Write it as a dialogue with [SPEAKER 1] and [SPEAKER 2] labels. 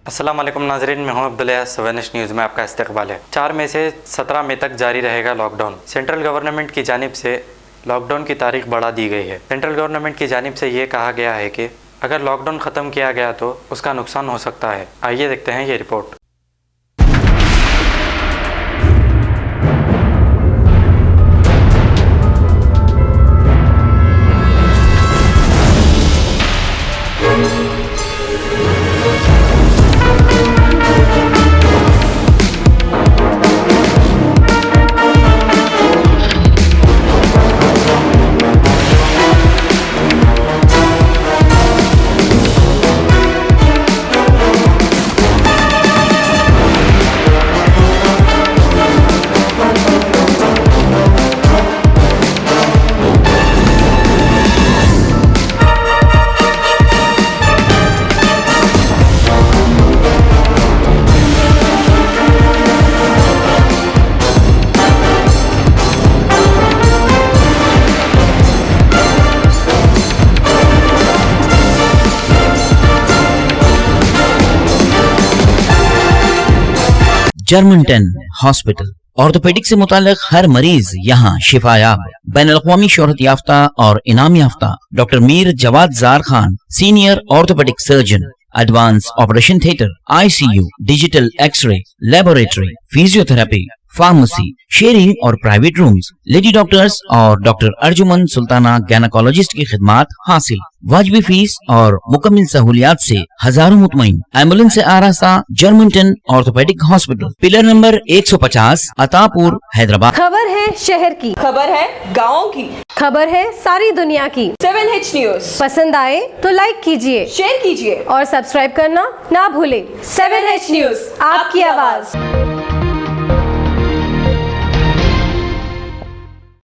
[SPEAKER 1] अस्सलाम वालेकुम नाज़रीन, मैं हूं अब्दुल्ला। 7 न्यूज़ में आपका इस्तकबाल है। 4 मई से 17 मई तक जारी रहेगा लॉकडाउन। सेंट्रल गवर्नमेंट की जानिब से लॉकडाउन की तारीख बढ़ा दी गई है। सेंट्रल गवर्नमेंट की जानिब से ये कहा गया है कि अगर लॉकडाउन ख़त्म किया गया तो उसका नुकसान हो सकता है। आइए देखते हैं ये रिपोर्ट।
[SPEAKER 2] जर्मन हॉस्पिटल ऑर्थोपेडिक से मुताल्लिक हर मरीज यहाँ शिफायाब। बैनुल-अक़वामी शोहरत याफ्ता और इनाम याफ्ता doctor Mir Jawad Zar Khan, senior orthopaedic surgeon, advance operation theatre, ICU, digital x ray, laboratory, physiotherapy, pharmacy, sharing और प्राइवेट रूम्स, लेडी डॉक्टर्स और डॉक्टर अर्जुमन सुल्ताना गायनेकोलॉजिस्ट की खिदमात हासिल। वाजिबी फीस और मुकम्मल सहूलियात से हजारों मुतमईन। एम्बुलेंस से आरास्ता German orthopaedic hospital, pillar number 150, Attapur, Hyderabad.
[SPEAKER 3] खबर है शहर की,
[SPEAKER 4] खबर है गाँव की,
[SPEAKER 3] खबर है सारी दुनिया की।
[SPEAKER 4] 7H न्यूज़
[SPEAKER 3] पसंद आए तो लाइक कीजिए,
[SPEAKER 4] शेयर कीजिए
[SPEAKER 3] और सब्सक्राइब करना ना भूलें।
[SPEAKER 4] 7H न्यूज़,
[SPEAKER 3] आपकी आवाज।